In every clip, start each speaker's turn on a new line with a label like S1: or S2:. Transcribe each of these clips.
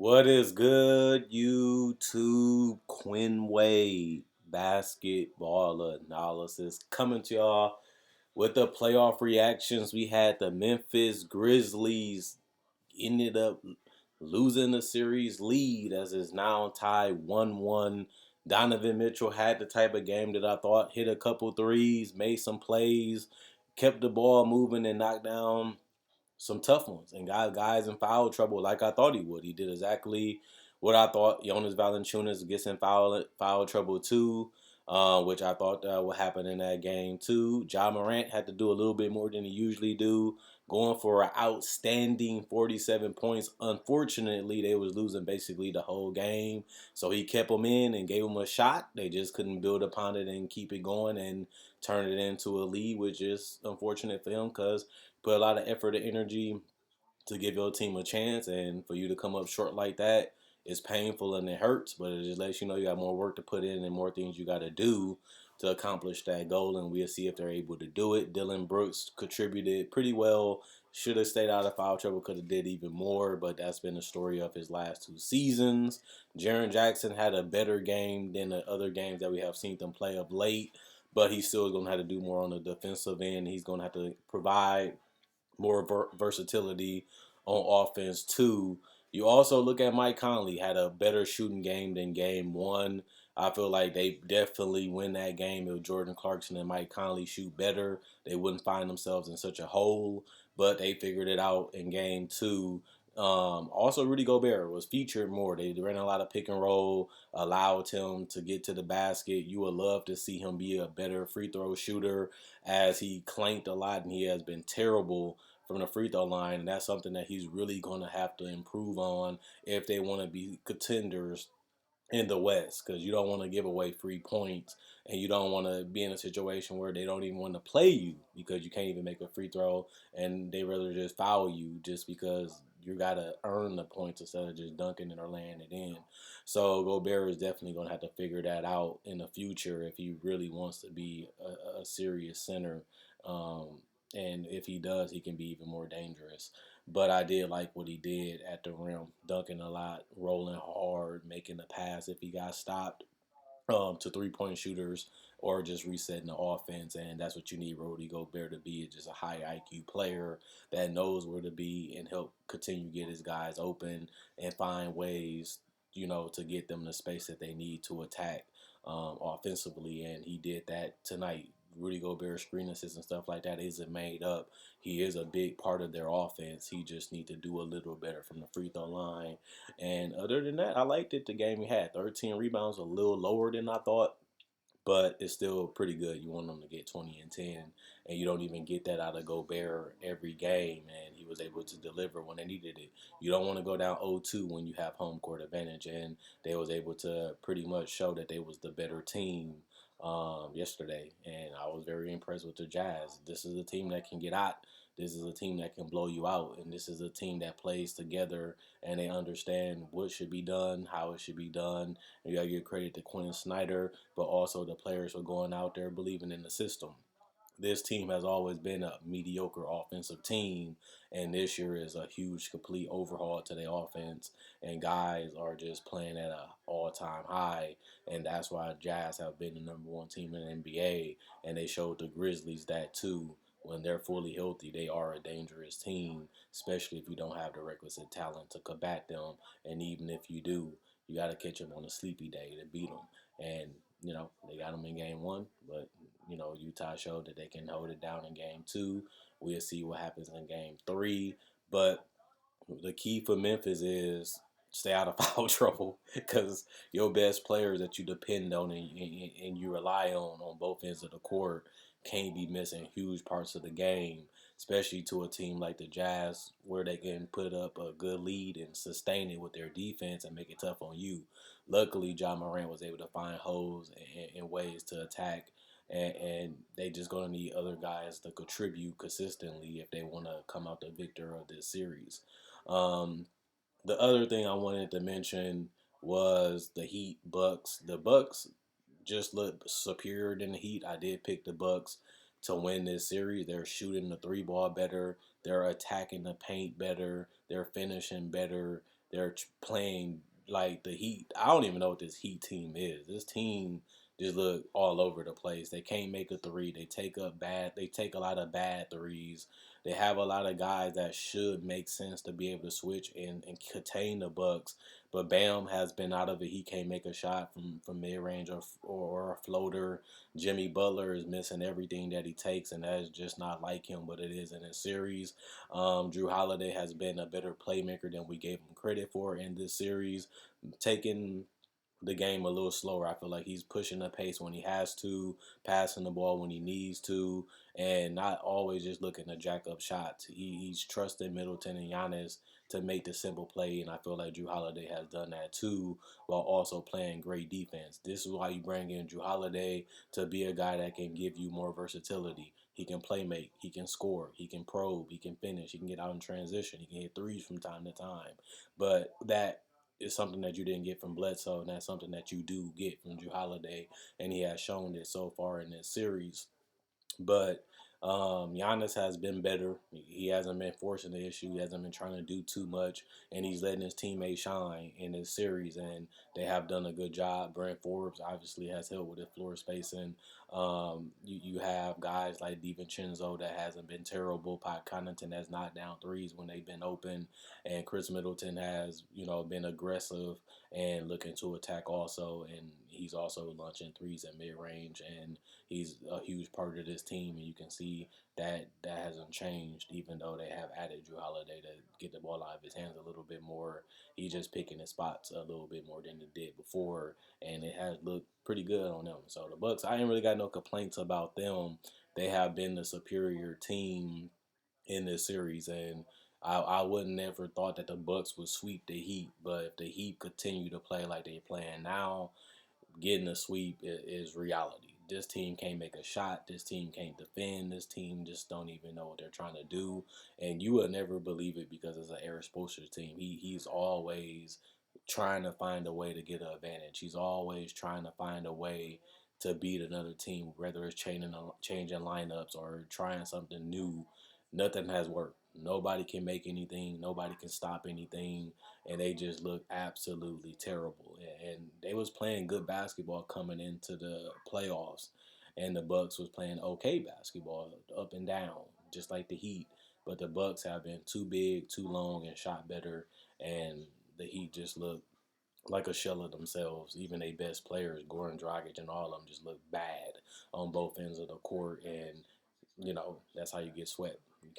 S1: What is good, YouTube? Quinn Wade basketball analysis coming to y'all with the playoff reactions. We had the Memphis Grizzlies ended up losing the series lead as it's now tied 1-1. Donovan Mitchell had the type of game that I thought hit a couple threes, made some plays, kept the ball moving, and knocked down some tough ones and got guys in foul trouble like I thought he would. He did exactly what I thought. Jonas Valanciunas gets in foul trouble too, which I thought would happen in that game too. Ja Morant had to do a little bit more than he usually do, going for an outstanding 47 points. Unfortunately, they was losing basically the whole game, so he kept them in and gave them a shot. They just couldn't build upon it and keep it going and turn it into a lead, which is unfortunate for him because put a lot of effort and energy to give your team a chance, and for you to come up short like that, it's painful and it hurts, but it just lets you know you got more work to put in and more things you got to do to accomplish that goal, and we'll see if they're able to do it. Dylan Brooks contributed pretty well. Should have stayed out of foul trouble, could have did even more, but that's been the story of his last two seasons. Jaren Jackson had a better game than the other games that we have seen them play of late, but he's still going to have to do more on the defensive end. He's going to have to provide more versatility on offense too. You also look at Mike Conley, had a better shooting game than game one. I feel like they definitely win that game if Jordan Clarkson and Mike Conley shoot better. They wouldn't find themselves in such a hole, but they figured it out in game two. Also, Rudy Gobert was featured more. They ran a lot of pick and roll, allowed him to get to the basket. You would love to see him be a better free throw shooter, as he clanked a lot and he has been terrible from the free throw line, and that's something that he's really going to have to improve on if they want to be contenders in the West, because you don't want to give away free points and you don't want to be in a situation where they don't even want to play you because you can't even make a free throw and they rather just foul you just because you got to earn the points instead of just dunking it or laying it in. So Gobert is definitely going to have to figure that out in the future if he really wants to be a serious center. And if he does, he can be even more dangerous. But I did like what he did at the rim, dunking a lot, rolling hard, making the pass if he got stopped, to 3-point shooters, or just resetting the offense. And that's what you need Rudy Gobert to be, just a high IQ player that knows where to be and help continue to get his guys open and find ways, to get them the space that they need to attack offensively. And he did that tonight. Rudy Gobert screen assists and stuff like that isn't made up. He is a big part of their offense. He just need to do a little better from the free throw line. And other than that, I liked it. The game he had 13 rebounds, a little lower than I thought, but it's still pretty good. You want them to get 20 and 10, and you don't even get that out of Gobert every game, and he was able to deliver when they needed it. You don't want to go down 0-2 when you have home court advantage, and they was able to pretty much show that they was the better team yesterday, and I was very impressed with the Jazz. This is a team that can get hot. This is a team that can blow you out, and this is a team that plays together and they understand what should be done, how it should be done. And you got to give credit to Quinn Snyder, but also the players for going out there believing in the system. This team has always been a mediocre offensive team, and this year is a huge, complete overhaul to their offense. And guys are just playing at an all-time high, and that's why Jazz have been the number one team in the NBA. And they showed the Grizzlies that too. When they're fully healthy, they are a dangerous team, especially if you don't have the requisite talent to combat them. And even if you do, you got to catch them on a sleepy day to beat them. And they got them in game one, but Utah showed that they can hold it down in game two. We'll see what happens in game three. But the key for Memphis is stay out of foul trouble, because your best players that you depend on and you rely on both ends of the court can't be missing huge parts of the game, especially to a team like the Jazz where they can put up a good lead and sustain it with their defense and make it tough on you. Luckily, Ja Morant was able to find holes and ways to attack, and they just going to need other guys to contribute consistently if they want to come out the victor of this series. Um, the other thing I wanted to mention was the Heat Bucks. The Bucks just look superior than the Heat. I did pick the Bucks to win this series. They're shooting the three ball better. They're attacking the paint better. They're finishing better. they're playing like the Heat. I don't even know what this Heat team is. This team just look all over the place. They can't make a three. They take up bad. They take a lot of bad threes. They have a lot of guys that should make sense to be able to switch and contain the Bucks. But Bam has been out of it. He can't make a shot from mid range or a floater. Jimmy Butler is missing everything that he takes, and that's just not like him. But it is in a series. Drew Holiday has been a better playmaker than we gave him credit for in this series, taking the game a little slower. I feel like he's pushing the pace when he has to, passing the ball when he needs to, and not always just looking to jack up shots. He's trusting Middleton and Giannis to make the simple play, and I feel like Drew Holiday has done that too, while also playing great defense. This is why you bring in Drew Holiday, to be a guy that can give you more versatility. He can play make, he can score, he can probe, he can finish, he can get out in transition, he can hit threes from time to time. But that is something that you didn't get from Bledsoe, and that's something that you do get from Drew Holiday, and he has shown it so far in this series. But Giannis has been better. He hasn't been forcing the issue. He hasn't been trying to do too much, and he's letting his teammates shine in this series, and they have done a good job. Brent Forbes obviously has helped with his floor spacing. You have guys like DiVincenzo that hasn't been terrible. Pat Connaughton has knocked down threes when they've been open, and Chris Middleton has been aggressive and looking to attack also, and he's also launching threes at mid range, and he's a huge part of this team, and you can see that that hasn't changed, even though they have added Drew Holiday to get the ball out of his hands a little bit more. He's just picking his spots a little bit more than he did before, and it has looked pretty good on them. So the Bucks, I ain't really got no complaints about them. They have been the superior team in this series, and I wouldn't never thought that the Bucks would sweep the Heat, but if the Heat continue to play like they're playing now, getting a sweep is reality. This team can't make a shot. This team can't defend. This team just don't even know what they're trying to do. And you will never believe it because it's an Eric Spoelstra team. He's always trying to find a way to get an advantage. He's always trying to find a way to beat another team, whether it's changing lineups or trying something new. Nothing has worked. Nobody can make anything. Nobody can stop anything, and they just look absolutely terrible. And they was playing good basketball coming into the playoffs, and the Bucks was playing okay basketball, up and down, just like the Heat. But the Bucks have been too big, too long, and shot better, and the Heat just look like a shell of themselves. Even their best players, Goran Dragic and all of them, just look bad on both ends of the court, and that's how you get swept. You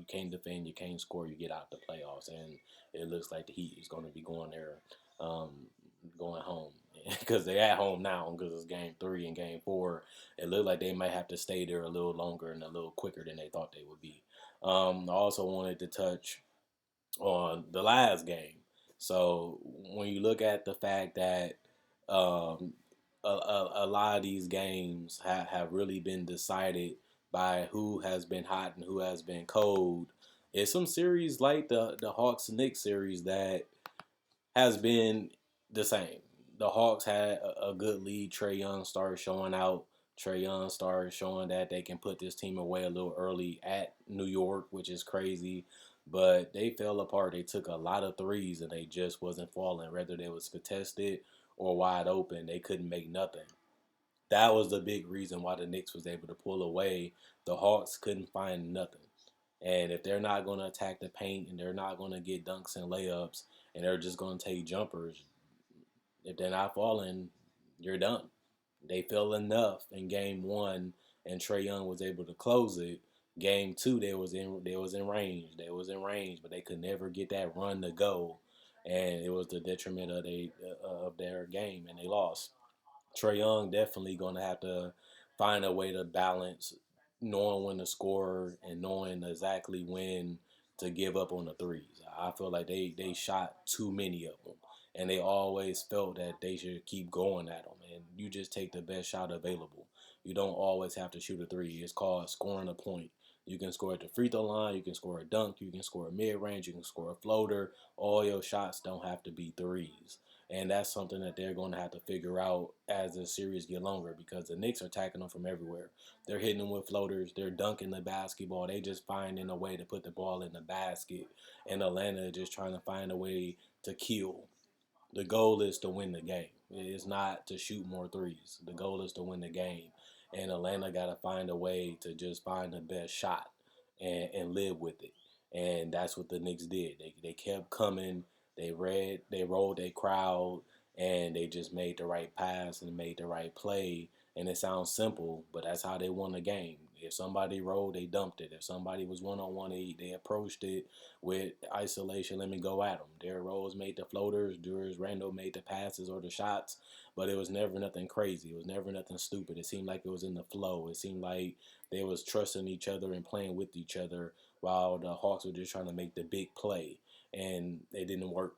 S1: can't defend, you can't score, you get out the playoffs, and it looks like the Heat is going to be going there, going home because they're at home now because it's Game 3 and Game 4. It looked like they might have to stay there a little longer and a little quicker than they thought they would be. I also wanted to touch on the last game. So when you look at the fact that um, a lot of these games have really been decided by who has been hot and who has been cold, it's some series like the Hawks Knicks series that has been the same. The Hawks had a good lead. Trae Young started showing out. Trae Young started showing that they can put this team away a little early at New York, which is crazy. But they fell apart. They took a lot of threes and they just wasn't falling. Whether they was contested or wide open, they couldn't make nothing. That was the big reason why the Knicks was able to pull away. The Hawks couldn't find nothing. And if they're not going to attack the paint and they're not going to get dunks and layups and they're just going to take jumpers, if they're not falling, you're done. They fell enough in game 1 and Trae Young was able to close it. Game 2, they was in range. They was in range, but they could never get that run to go. And it was the detriment of their game, and they lost. Trae Young definitely going to have to find a way to balance knowing when to score and knowing exactly when to give up on the threes. I feel like they shot too many of them, and they always felt that they should keep going at them. And you just take the best shot available. You don't always have to shoot a three. It's called scoring a point. You can score at the free throw line. You can score a dunk. You can score a mid range. You can score a floater. All your shots don't have to be threes. And that's something that they're going to have to figure out as the series get longer because the Knicks are attacking them from everywhere. They're hitting them with floaters. They're dunking the basketball. They just finding a way to put the ball in the basket. And Atlanta is just trying to find a way to kill. The goal is to win the game. It's not to shoot more threes. The goal is to win the game. And Atlanta got to find a way to just find the best shot and live with it. And that's what the Knicks did. They kept coming. They rolled their crowd, and they just made the right pass and made the right play. And it sounds simple, but that's how they won the game. If somebody rolled, they dumped it. If somebody was one-on-one, they approached it with isolation. Let me go at them. Derrick Rose made the floaters. Julius Randle made the passes or the shots, but it was never nothing crazy. It was never nothing stupid. It seemed like it was in the flow. It seemed like they was trusting each other and playing with each other while the Hawks were just trying to make the big play, and it didn't work,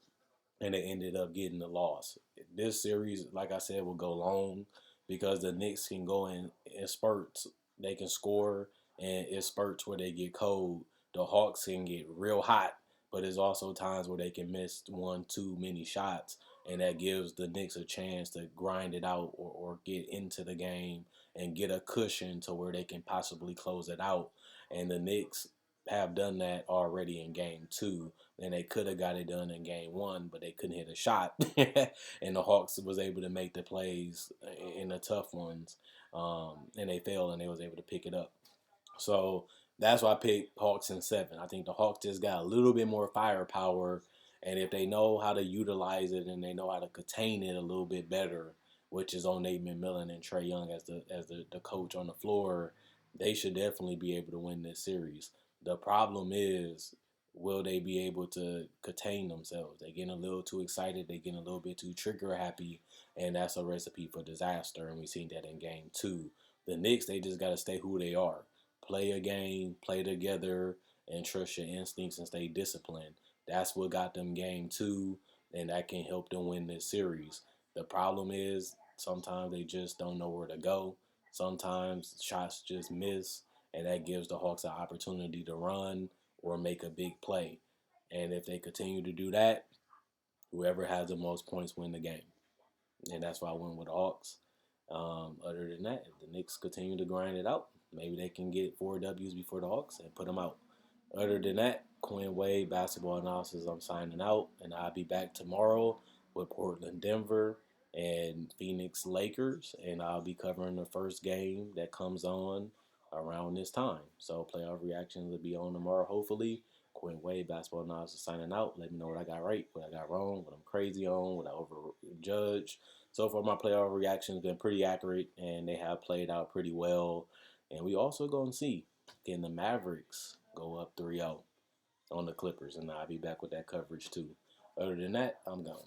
S1: and they ended up getting the loss. This series, like I said, will go long because the Knicks can go in spurts. They can score, and it spurts where they get cold. The Hawks can get real hot, but there's also times where they can miss one too many shots, and that gives the Knicks a chance to grind it out or get into the game and get a cushion to where they can possibly close it out. And the Knicks have done that already in game two, and they could have got it done in game one, but they couldn't hit a shot. And the Hawks was able to make the plays in the tough ones, and they failed, and they was able to pick it up. So that's why I picked Hawks in 7. I think the Hawks just got a little bit more firepower, and if they know how to utilize it and they know how to contain it a little bit better, which is on Nate McMillan and Trae Young as the coach on the floor, they should definitely be able to win this series. The problem is, will they be able to contain themselves? They getting a little too excited. They getting a little bit too trigger happy, and that's a recipe for disaster. And we seen that in game two. The Knicks, they just got to stay who they are. Play a game, play together, and trust your instincts and stay disciplined. That's what got them game two, and that can help them win this series. The problem is sometimes they just don't know where to go. Sometimes shots just miss, and that gives the Hawks an opportunity to run or make a big play. And if they continue to do that, whoever has the most points win the game. And that's why I went with the Hawks. Other than that, if the Knicks continue to grind it out, maybe they can get 4 W's before the Hawks and put them out. Other than that, Quinn Wade, basketball analysis, I'm signing out, and I'll be back tomorrow with Portland, Denver, and Phoenix Lakers, and I'll be covering the first game that comes on around this time. So playoff reactions will be on tomorrow, hopefully. Quinn Wade, basketball analysis, signing out. Let me know what I got right, what I got wrong, what I'm crazy on, what I overjudged. So far, my playoff reaction has been pretty accurate, and they have played out pretty well. And we also going to see, can the Mavericks go up 3-0 on the Clippers? And I'll be back with that coverage, too. Other than that, I'm gone.